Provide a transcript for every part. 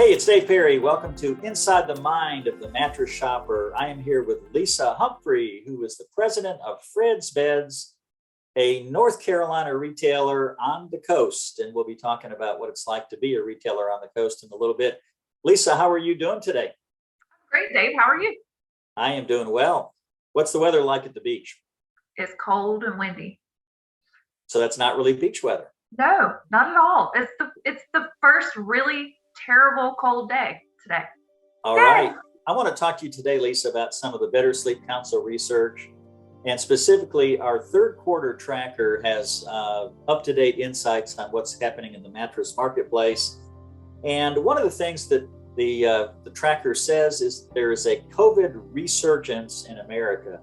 Hey, it's Dave Perry. Welcome to Inside the Mind of the Mattress Shopper. I am here with Lisa Humphrey, who is the president of Fred's Beds, a North Carolina retailer on the coast. And we'll be talking about what it's like to be a retailer on the coast in a little bit. Lisa, how are you doing today? Great, Dave. How are you? I am doing well. What's the weather like at the beach? It's cold and windy. So that's not really beach weather. No, not at all. It's the first really terrible cold day today. All right. I want to talk to you today, Lisa, about some of the Better Sleep Council research. And specifically, our third quarter tracker has up-to-date insights on what's happening in the mattress marketplace. And one of the things that the tracker says is there is a COVID resurgence in America.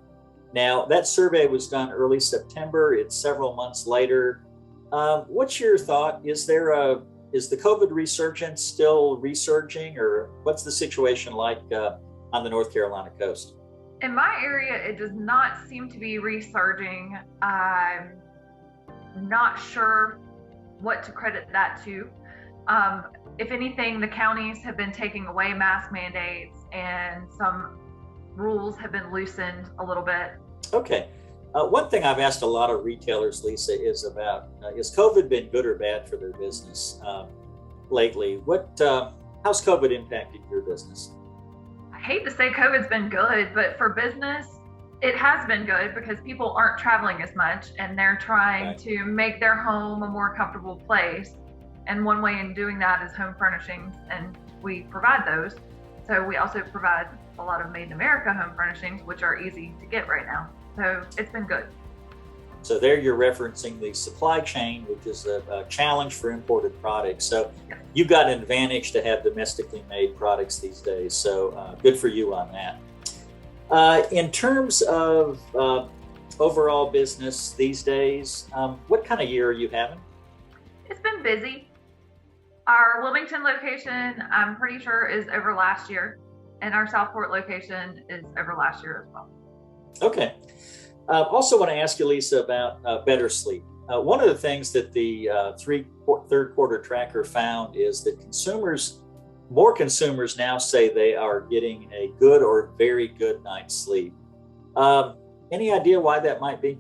Now, that survey was done early September. It's several months later. What's your thought? Is the COVID resurgence still resurging, or what's the situation like on the North Carolina coast? In my area, it does not seem to be resurging. I'm not sure what to credit that to. If anything, the counties have been taking away mask mandates and some rules have been loosened a little bit. Okay. One thing I've asked a lot of retailers, Lisa, is about, has COVID been good or bad for their business lately? How's COVID impacted your business? I hate to say COVID's been good, but for business, it has been good because people aren't traveling as much and they're trying to make their home a more comfortable place. And one way in doing that is home furnishings, and we provide those. So we also provide a lot of made in America home furnishings, which are easy to get right now. So it's been good. So there you're referencing the supply chain, which is a challenge for imported products. So you've got an advantage to have domestically made products these days. So good for you on that. In terms of overall business these days, what kind of year are you having? It's been busy. Our Wilmington location, I'm pretty sure, is over last year. And our Southport location is over last year as well. Okay. Also want to ask you, Lisa, about better sleep. One of the things that the third quarter tracker found is that more consumers now say they are getting a good or very good night's sleep. Any idea why that might be?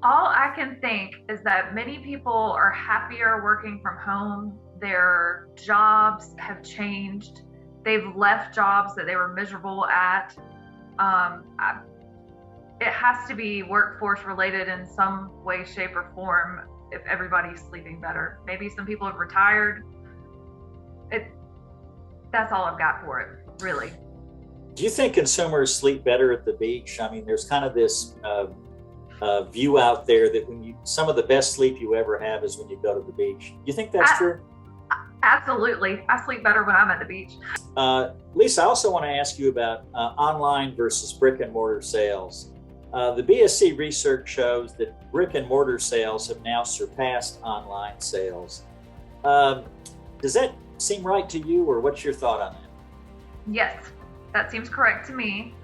All I can think is that many people are happier working from home. Their jobs have changed. They've left jobs that they were miserable at. It has to be workforce related in some way, shape, or form if everybody's sleeping better. Maybe some people have retired. That's all I've got for it, really. Do you think consumers sleep better at the beach? I mean, there's kind of this view out there that some of the best sleep you ever have is when you go to the beach. Do you think that's true? Absolutely. I sleep better when I'm at the beach. Lisa, I also want to ask you about online versus brick and mortar sales. The BSC research shows that brick and mortar sales have now surpassed online sales. Does that seem right to you, or what's your thought on that? Yes, that seems correct to me.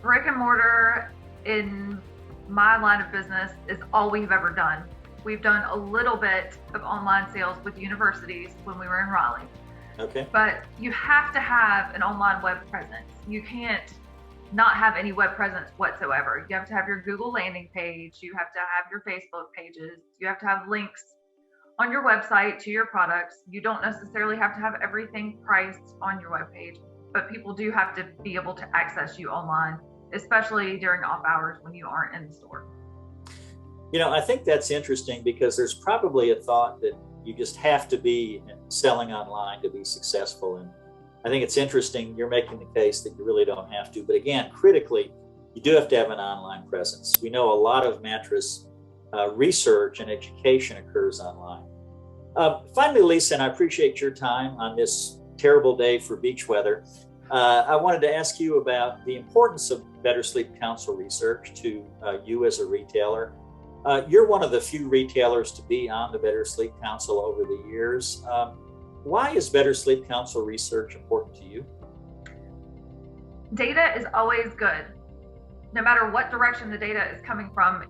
Brick and mortar in my line of business is all we've ever done. We've done a little bit of online sales with universities when we were in Raleigh. Okay. But you have to have an online web presence. You can't not have any web presence whatsoever. You have to have your Google landing page. You have to have your Facebook pages. You have to have links on your website to your products. You don't necessarily have to have everything priced on your web page, but people do have to be able to access you online, especially during off hours when you aren't in the store. You know, I think that's interesting because there's probably a thought that you just have to be selling online to be successful. And I think it's interesting you're making the case that you really don't have to. But again, critically, you do have to have an online presence. We know a lot of mattress research and education occurs online. Finally, Lisa, and I appreciate your time on this terrible day for beach weather. I wanted to ask you about the importance of Better Sleep Council research to you as a retailer. You're one of the few retailers to be on the Better Sleep Council over the years. Why is Better Sleep Council research important to you? Data is always good. No matter what direction the data is coming from,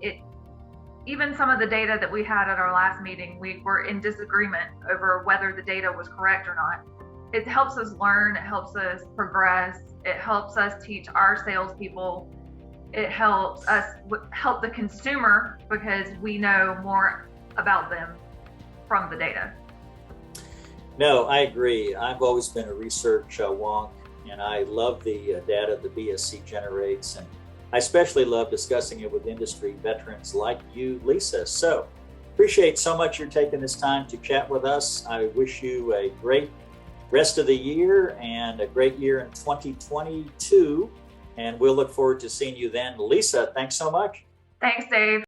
even some of the data that we had at our last meeting, we were in disagreement over whether the data was correct or not. it helps us learn, it helps us progress, it helps us teach our salespeople, it helps us help the consumer because we know more about them from the data. No, I agree. I've always been a research wonk, and I love the data the BSC generates, and I especially love discussing it with industry veterans like you, Lisa. So appreciate so much you're taking this time to chat with us. I wish you a great rest of the year and a great year in 2022, and we'll look forward to seeing you then. Lisa, thanks so much. Thanks, Dave.